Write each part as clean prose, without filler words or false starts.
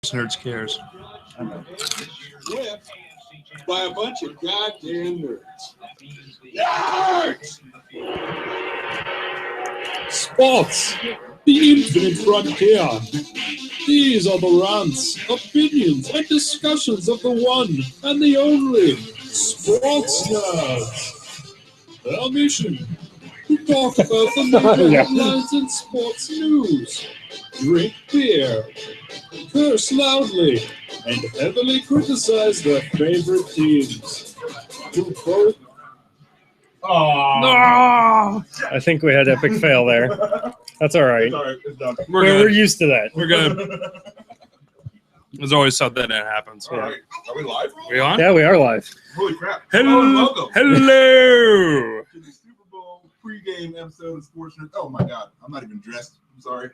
Nerds cares. By a bunch of goddamn nerds. Nerds! Sports, the infinite frontier. These are the rants, opinions, and discussions of the one and the only Sports Nerds. Their mission, to talk about the major headlines in sports news, drink beer, curse loudly, and heavily criticize their favorite teams. To quote, No! I think we had epic fail there. That's all right. it's all right, it's done. We're used to that. We're good. There's always something that happens. All right, are we live? We on? Yeah, we are live. Holy crap. Hello. and welcome Hello. to the Super Bowl pregame episode of Sports Nerds. Oh my god, I'm not even dressed. I'm sorry.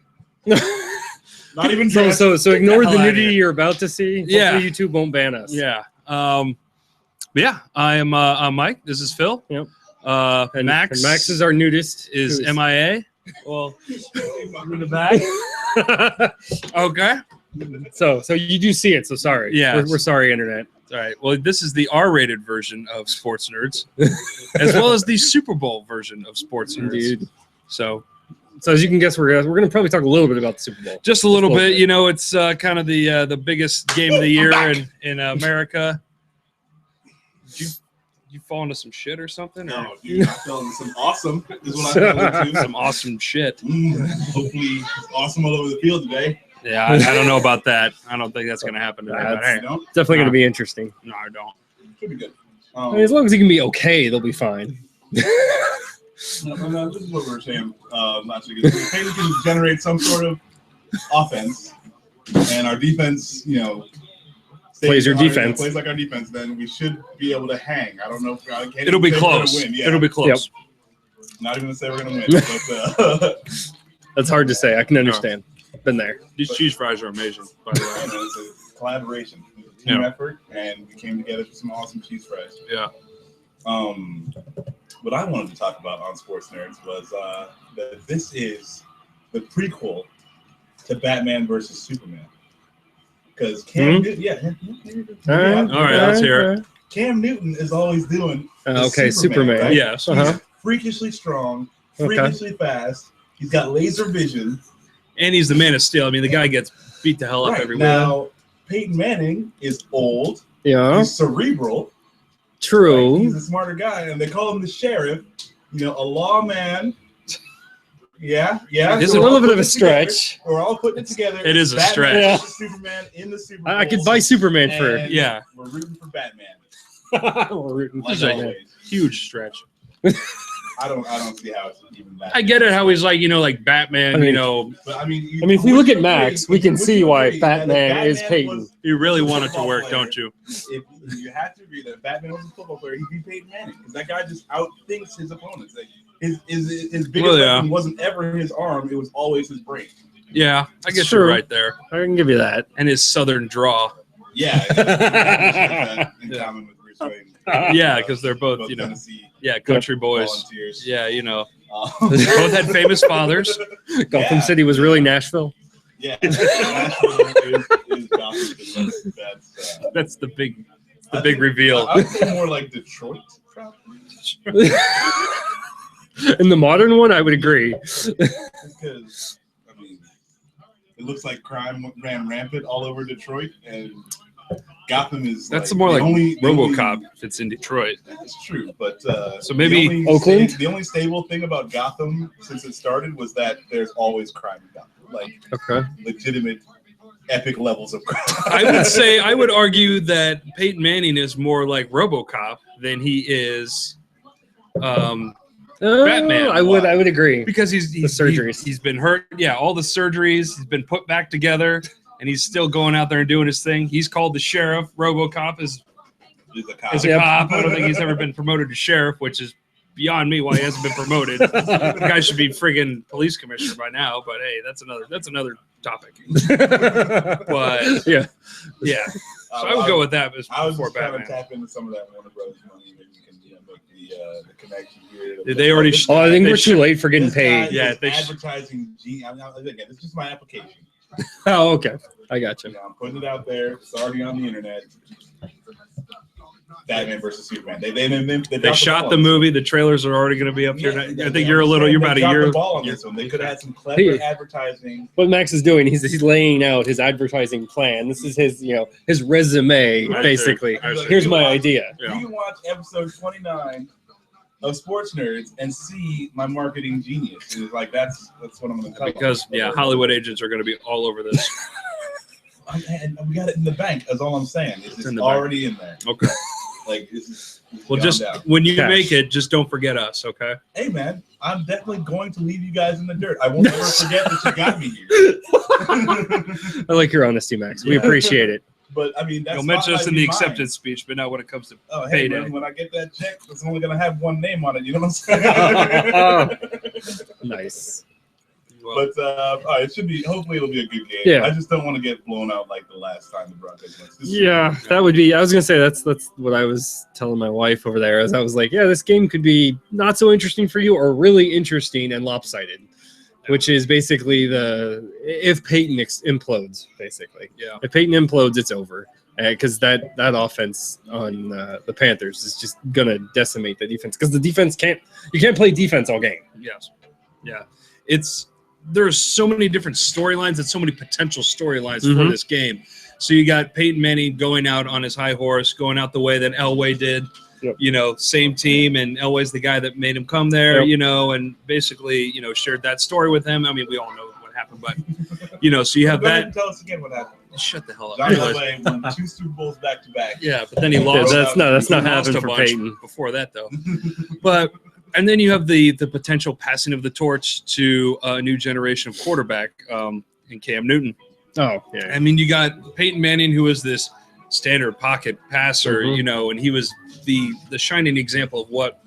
Not even dressed. So ignore hell the outta nudity here. you're about to see. Yeah. Hopefully YouTube won't ban us. Yeah. I'm Mike. This is Phil. Yep. And Max is our nudist. is MIA. Well, in the back. Okay. So you do see it. So sorry. Yeah. We're sorry, internet. All right. Well, this is the R-rated version of Sports Nerds, as well as the Super Bowl version of Sports Nerds. Indeed. So as you can guess, we're gonna probably talk a little bit about the Super Bowl. just a little Just a little bit. bit. You know, it's kind of the biggest game of the year in America. Did you fall into some shit or something? Or No, dude, I fell into some awesome. Is what I fell into. some awesome shit. Hopefully, it's awesome all over the field today. Yeah, I don't know about that. I don't think that's going to happen today. But hey, You know? Definitely No. gonna be interesting. no, I don't. Should be good. I mean, as long as he can be okay, they'll be fine. No, this is what we were saying last week. If Peyton can generate some sort of offense, and our defense, Plays your defense. plays like our defense, then we should be able to hang. I don't know if I can't It'll be even say we're gonna close. Win. Yeah. It'll be close. Not even gonna say we're gonna win, but That's hard to say. I can understand. Been there. These cheese fries are amazing, by the way. it's a collaboration, it's a team Yeah. effort, and we came together for some awesome cheese fries. Yeah. What I wanted to talk about on Sports Nerds was that this is the prequel to Batman versus Superman. Because Cam Newton, All right. All right, let's hear it. Cam Newton is always doing the Okay, Superman. right? Yes. Uh-huh. Freakishly strong, Okay. freakishly fast. He's got laser vision. And he's the Man of Steel. I mean, the guy gets beat the hell up Right. everywhere. Now, Peyton Manning is old. Yeah. He's cerebral. True. Right? He's a smarter guy, and they call him the sheriff. A lawman. Yeah. It's So a we're little all bit of putting a it together. stretch. We're all putting it together. It is a Batman stretch. versus Superman in the Super Bowl. I could buy Superman for And Yeah. We're rooting for Batman. We're rooting for Like Like- Superman. always. Huge stretch. I don't see how it's even that. I get it how he's like Batman, I mean- But I mean, if we look at Max, we can would see you why agree that if Batman is Peyton. was- you really want it to football work, player, don't you? If you have to agree that if Batman was a football player, he'd be Peyton Manning because that guy just outthinks his opponents. Like his biggest Well, yeah. weapon wasn't ever his arm; it was always his brain. Yeah, I guess True. you're right there. I can give you that. And his southern draw. Yeah, that in Yeah. common with Bruce Wayne. Yeah, because they're both, Both Tennessee country boys. volunteers. Yeah, Um, both had famous fathers. Gotham Yeah. City was really Nashville. Yeah, Nashville is Gotham. That's the big reveal. I would say more like Detroit. In the modern one, I would agree. Because I mean, it looks like crime ran rampant all over Detroit, and Gotham is. That's like more the like only, RoboCop if it's in Detroit. That's true, but So maybe the only Oakland? The only stable thing about Gotham since it started was that there's always crime in Gotham, like Okay. legitimate, epic levels of crime. I would argue that Peyton Manning is more like RoboCop than he is Batman. I would agree. because he's surgeries. he's been hurt. Yeah, all the surgeries. He's been put back together, and he's still going out there and doing his thing. He's called the sheriff. RoboCop is He's a cop. a Yep. cop. I don't think he's ever been promoted to sheriff, which is beyond me why he hasn't been promoted. The guy should be friggin' police commissioner by now. But hey, that's another topic. But Yeah. yeah, so I would go with that as I was before just trying to Batman. tap into some of that Warner Brothers money. Maybe you can book the connection here. Did they already? Oh, I think they we're too late for getting This guy paid. Yeah, is they sh- advertising. Again, it's just my application. Oh, okay. I got you. Yeah, I'm putting it out there. It's already on the internet. Batman versus Superman. They shot the movie. The trailers are already going to be up here. I think you're about a year. The ball on this one. They could have had some clever advertising. What Max is doing, he's laying out his advertising plan. This is his, his resume, basically. Here's my idea. You can watch episode 29 of Sports Nerds and see my marketing genius. It's like that's what I'm going to tell because Hollywood agents are going to be all over this. And we got it in the bank. That's all I'm saying. It's already in there. Okay. Like this is just down. When you make it, just don't forget us, okay? Hey man, I'm definitely going to leave you guys in the dirt. I won't ever forget that you got me here. I like your honesty, Max. We appreciate it. But I mean, you'll mention us in the acceptance speech, but not when it comes to payday. Man, when I get that check, it's only gonna have one name on it. You know what I'm saying? Nice. But it should be. Hopefully, it'll be a good game. Yeah. I just don't want to get blown out like the last time the Broncos went. That would be. I was gonna say that's what I was telling my wife over there. As I was like, this game could be not so interesting for you, or really interesting and lopsided, which is basically if Peyton implodes. Basically, if Peyton implodes, it's over. Because that offense on the Panthers is just gonna decimate the defense. Because the defense you can't play defense all game. Yes. Yeah. There's so many different storylines and so many potential storylines for this game. So you got Peyton Manning going out on his high horse, going out the way that Elway did. Yep. Same team, and Elway's the guy that made him come there. Yep. And basically, shared that story with him. I mean, we all know what happened, but so you have Go ahead that. and tell us again what happened. Shut the hell up. John Elway won 2 Super Bowls back to back. Yeah, but then he lost. That's not happening for Peyton. Before that, though. And then you have the potential passing of the torch to a new generation of quarterback in Cam Newton. Oh, yeah. I mean, you got Peyton Manning, who is this standard pocket passer, and he was the shining example of what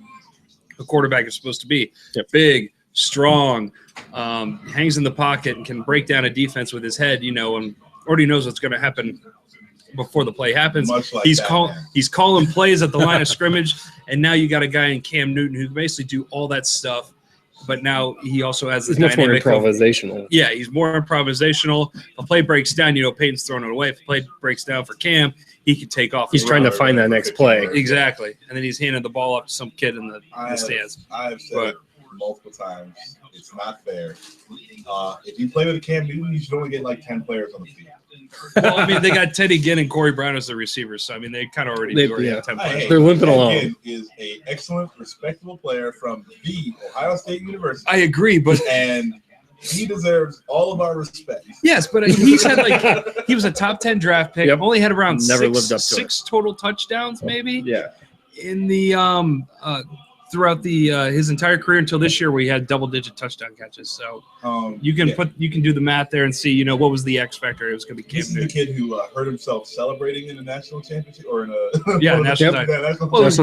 a quarterback is supposed to be. Yep. Big, strong, hangs in the pocket and can break down a defense with his head, and already knows what's going to happen before the play happens. Much like he's calling plays at the line of scrimmage, and now you got a guy in Cam Newton who can basically do all that stuff. But now he also has the much more dynamic improvisational. He's more improvisational. If a play breaks down, Peyton's throwing it away. If a play breaks down for Cam, he can take off. He's trying to find that next play. Exactly. And then he's handing the ball off to some kid in the stands. I have said it multiple times. It's not fair. If you play with Cam Newton, you should only get like 10 players on the field. Well, I mean, they got Teddy Ginn and Corey Brown as the receivers, so I mean, they kind of already have 10 players. They're limping along. Is an excellent, respectable player from the Ohio State University. I agree, but and he deserves all of our respect. Yes, but he's had he was a top 10 draft pick. Yep. Only had around lived up to six total touchdowns, maybe. Yeah. In the throughout his entire career until this year, where he had double-digit touchdown catches. So you can do the math there and see, what was the X factor? It was going to be Cam Newton. This is the kid who hurt himself celebrating in a national championship or in a national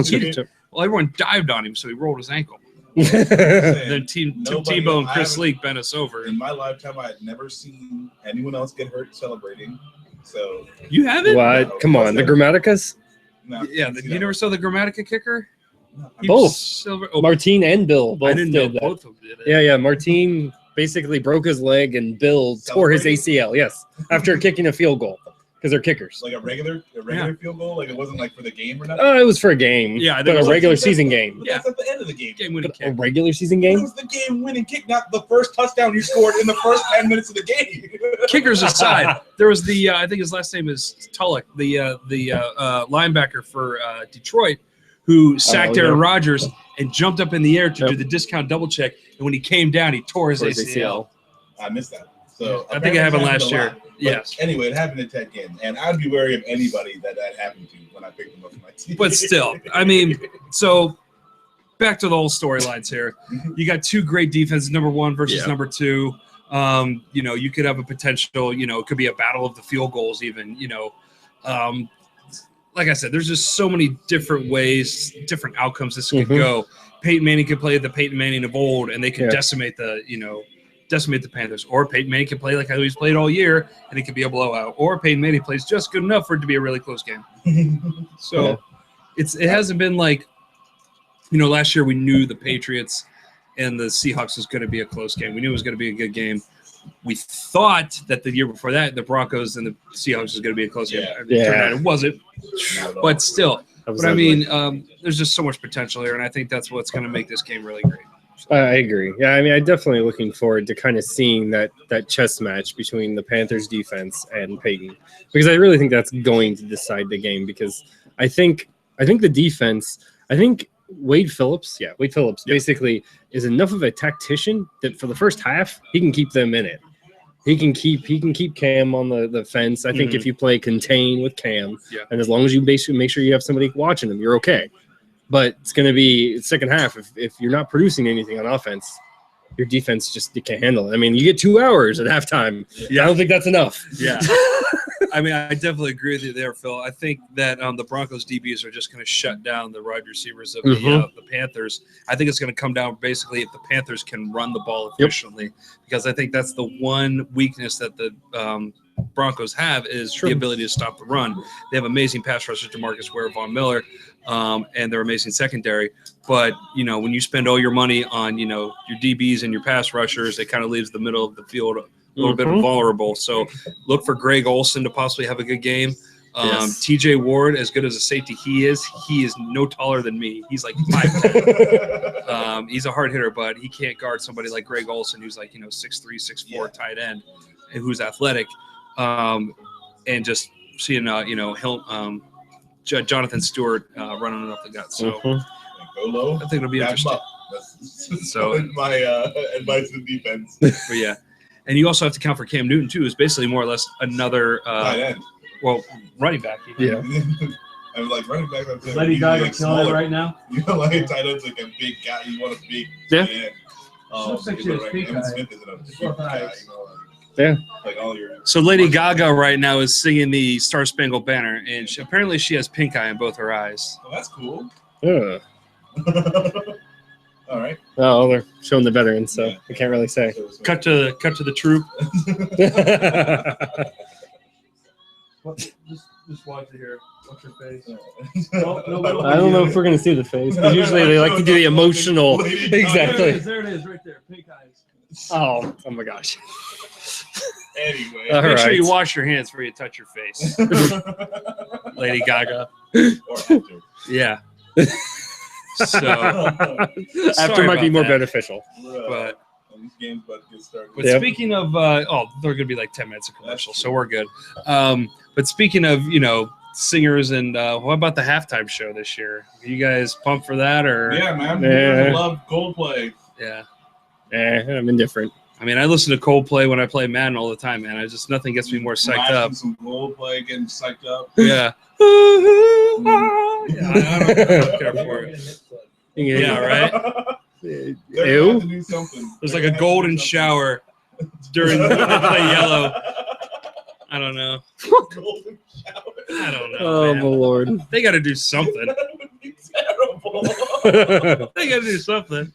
championship. Well, everyone dived on him, so he rolled his ankle. Then Tim Tebow and Chris Leak bent us over. In my lifetime, I had never seen anyone else get hurt celebrating. So you haven't? What? No. Come on, the Grammaticas? No, yeah, you never saw the Grammatica kicker? Both. Martine and Bill both I didn't know did that. both of them did it. Yeah. Martine basically broke his leg, and Bill tore his ACL. Yes, after kicking a field goal because they're kickers. Like a regular field goal. Like it wasn't like for the game or nothing. It was for a game. Yeah, but a regular season game. Yeah, that's at the end of the game. Game-winning A kick. regular season It game. was the game-winning kick, not the first touchdown you scored in the first 10 minutes of the game. Kickers aside, there was the I think his last name is Tulloch, the linebacker for Detroit, who sacked Aaron Rodgers and jumped up in the air to do the discount double check. And when he came down, he tore his ACL. I missed that. So I think it happened last year. Yes. Anyway, it happened to Ted Ginn, and I'd be wary of anybody that happened to when I picked him up in my team. But still, I mean, so back to the whole storylines here. You got two great defenses, number one versus number two. You could have a potential, it could be a battle of the field goals even, like I said, there's just so many different ways, different outcomes this could go. Peyton Manning could play the Peyton Manning of old, and they could decimate the Panthers. Or Peyton Manning could play like how he's played all year, and it could be a blowout. Or Peyton Manning plays just good enough for it to be a really close game. So it hasn't been like, last year we knew the Patriots and the Seahawks was going to be a close game. We knew it was going to be a good game. we thought that the year before that, the Broncos and the Seahawks was going to be a close game. Yeah. It turned out it wasn't. But still. But I ugly. mean, there's just so much potential here, and I think that's what's going to make this game really great. I agree. Yeah, I mean, I'm definitely looking forward to kind of seeing that chess match between the Panthers defense and Peyton, because I really think that's going to decide the game. Because I think the defense, Wade Phillips basically is enough of a tactician that for the first half he can keep them in it. He can keep Cam on the fence. I think if you play contain with Cam, and as long as you basically make sure you have somebody watching him, you're okay. But it's going to be second half. If you're not producing anything on offense, your defense you can't handle it. I mean, you get 2 hours at halftime. Yeah. I don't think that's enough. Yeah. I mean, I definitely agree with you there, Phil. I think that the Broncos DBs are just going to shut down the wide receivers of the Panthers. I think it's going to come down basically if the Panthers can run the ball efficiently, because I think that's the one weakness that the Broncos have is the ability to stop the run. They have amazing pass rushers, DeMarcus Ware, Von Miller, and they're amazing secondary. But, when you spend all your money on, your DBs and your pass rushers, it kind of leaves the middle of the field a little bit vulnerable. So look for Greg Olsen to possibly have a good game. TJ Ward, as good as a safety he is no taller than me. He's like 5'10". He's a hard hitter, but he can't guard somebody like Greg Olsen, who's like, 6'3", 6'4", tight end, and who's athletic. And just seeing, Jonathan Stewart running up the gut. So go low. I think it'll be interesting. So my advice to defense. But yeah. And you also have to count for Cam Newton, too, who's basically more or less another tight end. Well, running back. Yeah. I'm like running back. I'm Lady Gaga killing it right now. Like tight end's like a big guy. You want a big tight end. Looks like she has pink eyes. Smith isn't a big guy. Like all your. So Lady Gaga right now is singing the Star Spangled Banner, and apparently she has pink eye in both her eyes. Oh, that's cool. Yeah. All right. Oh, they're showing the veterans, so I can't really say. Cut to the troop. Just watch it here. Watch your face. I don't know if we're gonna see the face, because usually they like to do the emotional. Exactly. There it is, right there. Pink eyes. Oh my gosh. Anyway, make sure you wash your hands before you touch your face. Lady Gaga. Or after. Yeah. So after might be more beneficial. But this game's about to get started. But speaking of they're gonna be like 10 minutes of commercial, so we're good. But speaking of, singers and what about the halftime show this year? Are you guys pumped for that or Yeah, man. I love Coldplay. Yeah. I'm indifferent. I mean, I listen to Coldplay when I play Madden all the time, man. Nothing gets me more psyched up. Some Coldplay, getting psyched up. Yeah. I don't care for it. Yeah, right? Ew. To do something. There's like a golden shower during the Yellow. I don't know. Golden shower. I don't know. Oh, man. my Lord. They got to do something. That would be terrible. They got to do something.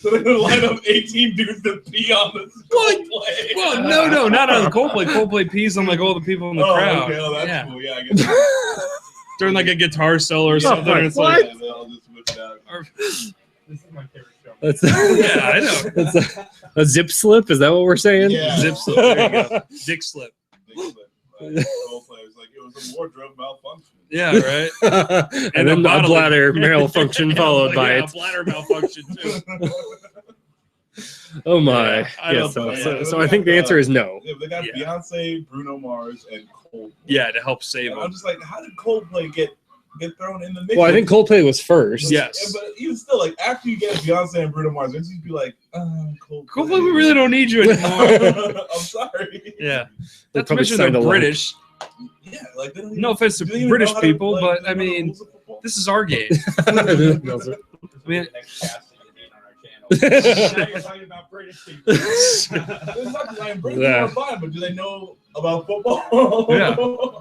So they're going to line up 18 dudes to pee on the Coldplay. Well, no, not on the Coldplay. Coldplay pees on like all the people in the crowd. Okay, well, that's yeah. cool. Yeah, I guess. During like a guitar solo or something. What? It's like, Yeah, they'll just whip it out. This is my favorite show. That's yeah, I know. That's a zip slip. Is that what we're saying? Yeah. Zip slip. There you go. Dick slip. Big slip. Like, Coldplay was like, it was a wardrobe malfunction. Yeah, right. and then a bladder malfunction followed by a bladder malfunction too. Oh my! Yeah, so I think the answer is no. Yeah, they got Beyonce, Bruno Mars, and Coldplay. Yeah, to help save them. I'm just like, how did Coldplay get thrown in the mix? Well, I think Coldplay was first. Yes, but even still, like after you get Beyonce and Bruno Mars, you'd be like, Coldplay. Coldplay, we really don't need you anymore. I'm sorry. Yeah, They not to mention they're British. Yeah, like they don't even, no offense to British people, but I mean, this is our game. I mean, now you're talking about British people. It's not like British people are fine, but do they know about football? Yeah,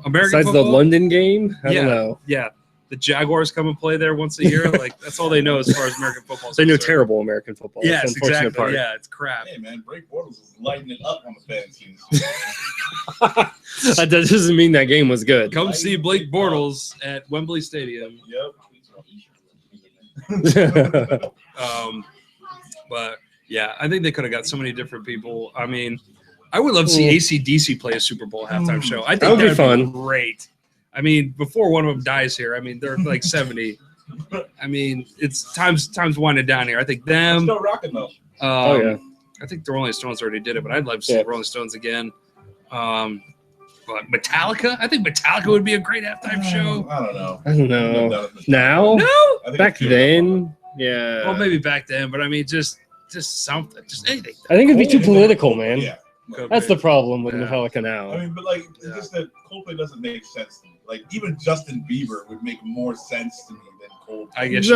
American Besides football? the London game, I don't know. Yeah, the Jaguars come and play there once a year. Like that's all they know as far as American football. They know terrible American football. Yes, That's the unfortunate exactly. part. Yeah, it's crap. Hey man, Blake Bortles is lighting it up on the fantasy. That doesn't mean that game was good. Come see Blake Bortles at Wembley Stadium. Yep. But Yeah, I think they could have got so many different people. I mean, I would love to see AC/DC play a Super Bowl halftime show. I think That would be fun. Great. I mean, before one of them dies here, I mean, they're like 70. I mean, it's time's winding down here. I think them. Still rocking though. Yeah. I think the Rolling Stones already did it, but I'd love to see the Rolling Stones again. But Metallica, I think Metallica would be a great halftime show. I don't know. I don't know. Now? No, Back then, yeah. well, maybe back then, but I mean, just something, just anything. I think it'd be too political, man. Yeah. That's the problem with Yeah. Metallica now. I mean, but like, it's just that Coldplay doesn't make sense to me. Like, even Justin Bieber would make more sense to me than Coldplay. I guess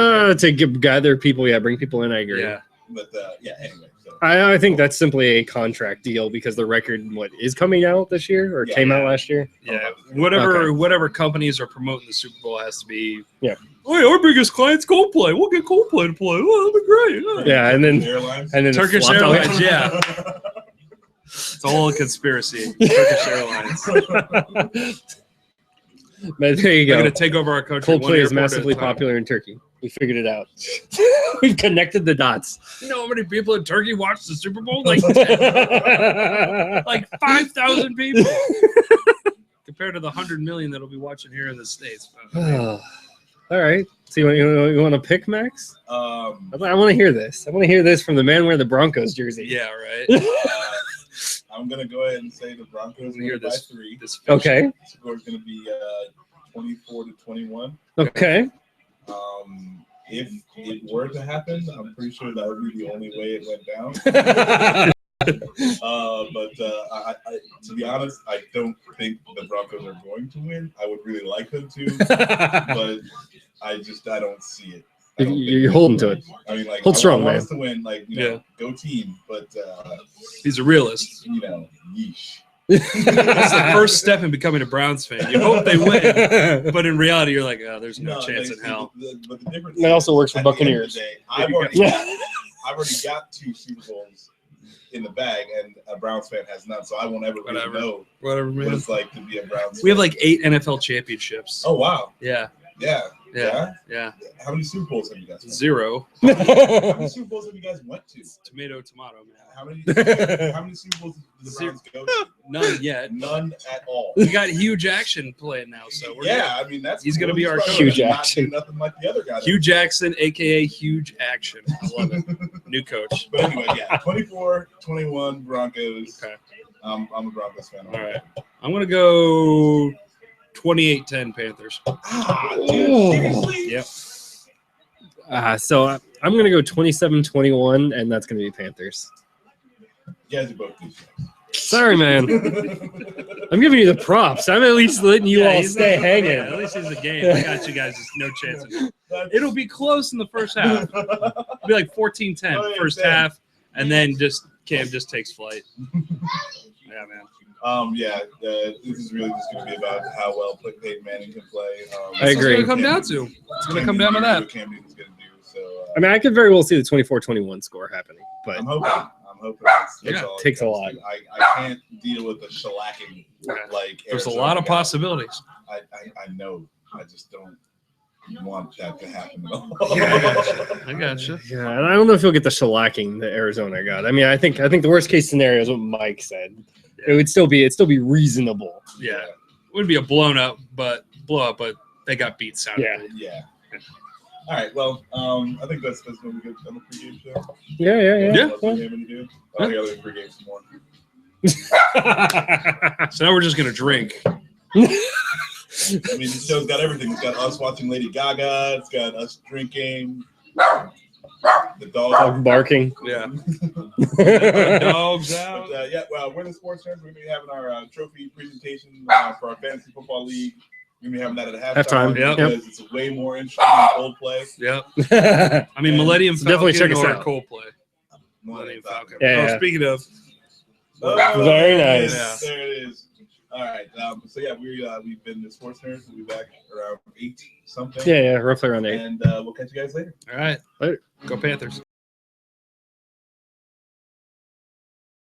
To gather people, bring people in. I agree. yeah. But yeah, anyway. So. I think that's simply a contract deal because the record is coming out this year or came out last year. Yeah, whatever companies are promoting the Super Bowl has to be. Yeah. Oh, yeah, our biggest client's Coldplay. We'll get Coldplay to play. Oh, that'll be great. Yeah, and then Airlines. Turkish flopped out. Airlines. Yeah, it's a whole conspiracy. Turkish Airlines. But there you They're go. gonna take over our country. one Coldplay is airport at a massively time. popular in Turkey. We figured it out. We've connected the dots. You know how many people in Turkey watch the Super Bowl? Like 5,000 people. Compared to the 100 million that'll be watching here in the States. All right. So you want to pick, Max? I want to hear this. I want to hear this from the man wearing the Broncos jersey. Yeah, right. I'm gonna go ahead and say the Broncos Hear win by this. 3. Okay. The score is gonna be 24-21. Okay. If it were to happen, I'm pretty sure that would be the only way it went down. But to be honest, I don't think the Broncos are going to win. I would really like them to, but I don't see it. You're holding to it. I mean, like, Hold strong, I want man. us to win, like, go team, but He's a realist. yeesh. That's the first step in becoming a Browns fan. You hope they win, but in reality, you're like, oh, there's no chance in hell. But the difference That also works for at the end of the Buccaneers. day, I've already got 2 Super Bowls in the bag, and a Browns fan has none, so I won't ever really know Whatever, what man. it's like to be a Browns We have fan. like 8 NFL championships. Oh, wow. Yeah. Yeah. How many Super Bowls have you guys won? 0. How many Super Bowls have you guys went to? Tomato, man. How many Super Bowls did the Browns go to? None yet. None at all. We got huge action playing now, so we're good. I mean, He's gonna be our Huge not action. do nothing like the other guy. Hugh Jackson, aka Huge Action. I love it. New coach. But anyway, 24-21 Broncos. Okay. I'm a Broncos fan. All right. I'm gonna go 28-10 Panthers. Seriously? Yep. So I'm going to go 27-21, and that's going to be Panthers. You guys are both good. Sorry, man. I'm giving you the props. I'm at least letting you all he's stay not- hanging. yeah, at least it's a game. I got you guys. There's no chance. It'll be close in the first half. It'll be like 14-10 Oh, yeah, first 10. half, and then Cam just takes flight. Yeah, man. This is really just going to be about how well Peyton Manning can play. I agree. It's going to come down to. It's going to come down to that. What Cam Newton's going to do. So, I mean, I could very well see the 24-21 score happening, but I'm hoping. It all takes a comes lot. to. I can't deal with the shellacking like There's a Arizona lot of got. possibilities. I know. I just don't want that to happen at all. I got you. yeah, and I don't know if you'll get the shellacking that Arizona got. I mean, I think the worst case scenario is what Mike said. It would still be reasonable. Yeah. It wouldn't be a blow up, but they got beat sounding. Yeah. All right. Well, I think that's going to be good on the pregame show. Yeah. Yeah. What pregame to do? Oh, yeah, there's pregame some more. So now we're just going to drink. I mean, the show's got everything. It's got us watching Lady Gaga. It's got us drinking. The dog. Barking. Yeah. Dogs out. But, we're the sports nerds. We're going to be having our trophy presentation for our fantasy football league. We're going to be having that at halftime. Yep. Because it's way more interesting than Coldplay. Yep. I mean, Millennium Falcon Definitely check us or out. Coldplay. Millennium Falcon. Yeah. Speaking of, Very nice. Yeah. There it is. All right. We've been the sports nerds. We'll be back around 8 something. Yeah, roughly around 8. And we'll catch you guys later. all right. Later. Go Panthers.